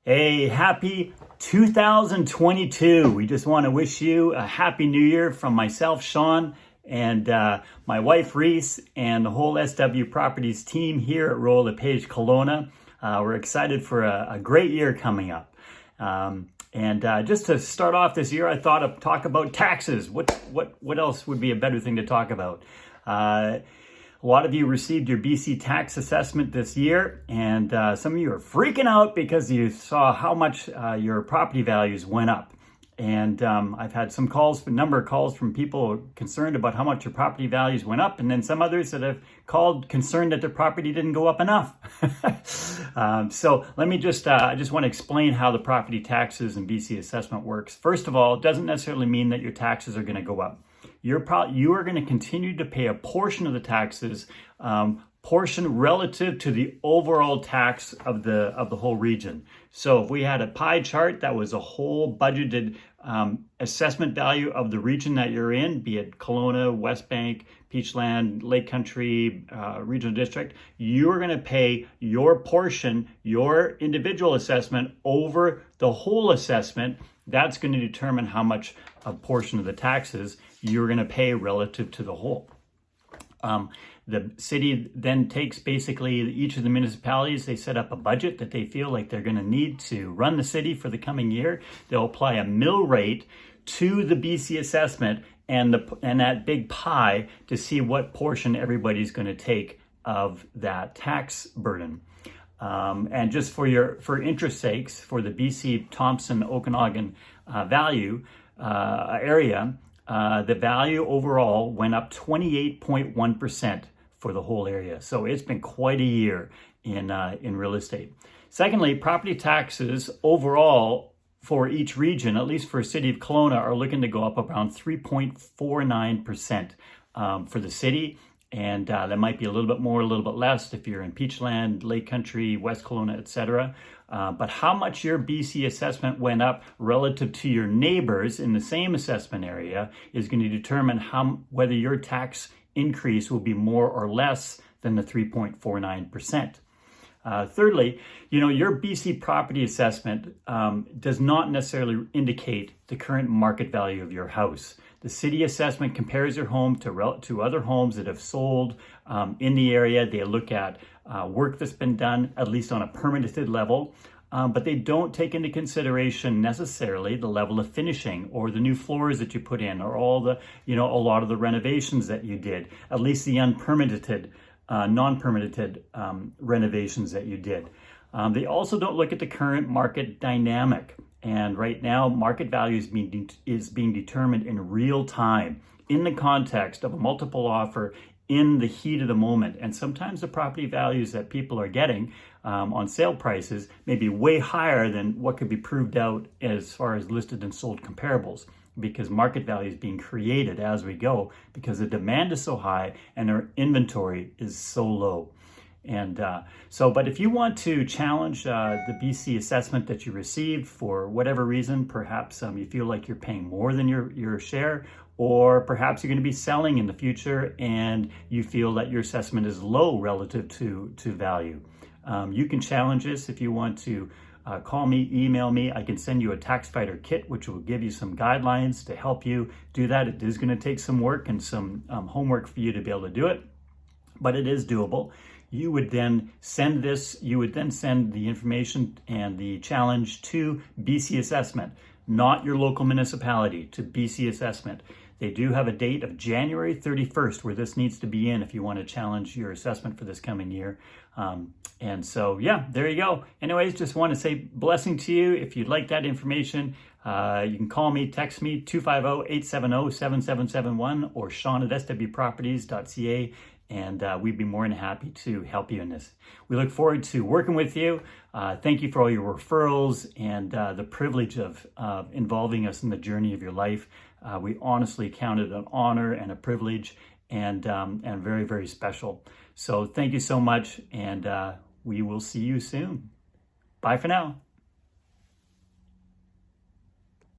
Hey, happy 2022. We just want to wish you a happy new year from myself, Shawn, and my wife, Reese, and the whole SW Properties team here at Royal LePage Kelowna. We're excited for a great year coming up. And just to start off this year, I thought I'd talk about taxes. What else would be a better thing to talk about? A lot of you received your BC tax assessment this year, and some of you are freaking out because you saw how much your property values went up. And I've had a number of calls from people concerned about how much your property values went up, and then some others that have called concerned that their property didn't go up enough. So let me I just want to explain how the property taxes and BC assessment works. First of all, it doesn't necessarily mean that your taxes are going to go up. You are going to continue to pay a portion of the taxes, portion relative to the overall tax of the whole region. So if we had a pie chart that was a whole budgeted assessment value of the region that you're in, be it Kelowna, West Bank, Peachland, Lake Country, Regional District, you are going to pay your portion, your individual assessment over the whole assessment. That's going to determine how much a portion of the taxes you're going to pay relative to the whole. The city then takes basically each of the municipalities, they set up a budget that they feel like they're going to need to run the city for the coming year. They'll apply a mill rate to the BC assessment and that big pie to see what portion everybody's going to take of that tax burden. And just for interest sakes, for the BC Thompson Okanagan area, the value overall went up 28.1% for the whole area. So it's been quite a year in real estate. Secondly, property taxes overall for each region, at least for the city of Kelowna, are looking to go up around 3.49% for the city. And that might be a little bit more, a little bit less if you're in Peachland, Lake Country, West Kelowna, etc. But how much your BC assessment went up relative to your neighbors in the same assessment area is going to determine whether your tax increase will be more or less than the 3.49%. Thirdly, your BC property assessment does not necessarily indicate the current market value of your house. The city assessment compares your home to other homes that have sold in the area. They look at work that's been done, at least on a permitted level, but they don't take into consideration necessarily the level of finishing or the new floors that you put in or a lot of the renovations that you did, at least the unpermitted non-permitted renovations that you did. They also don't look at the current market dynamic. And right now, market value is being determined in real time in the context of a multiple offer in the heat of the moment. And sometimes the property values that people are getting on sale prices may be way higher than what could be proved out as far as listed and sold comparables, because market value is being created as we go because the demand is so high and our inventory is so low. And but if you want to challenge the BC assessment that you received for whatever reason, perhaps you feel like you're paying more than your share, or perhaps you're going to be selling in the future and you feel that your assessment is low relative to value. You can challenge this if you want to. Call me, email me. I can send you a tax fighter kit, which will give you some guidelines to help you do that. It is going to take some work and some homework for you to be able to do it, but it is doable. You would then send the information and the challenge to BC Assessment, not your local municipality, to BC Assessment. They do have a date of January 31st where this needs to be in if you want to challenge your assessment for this coming year. And so, yeah, there you go. Anyways, just want to say blessing to you. If you'd like that information, you can call me, text me, 250-870-7771 or Shawn@swproperties.ca. And we'd be more than happy to help you in this. We look forward to working with you. Thank you for all your referrals and the privilege of involving us in the journey of your life. We honestly count it an honor and a privilege and very, very special. So thank you so much, and we will see you soon. Bye for now.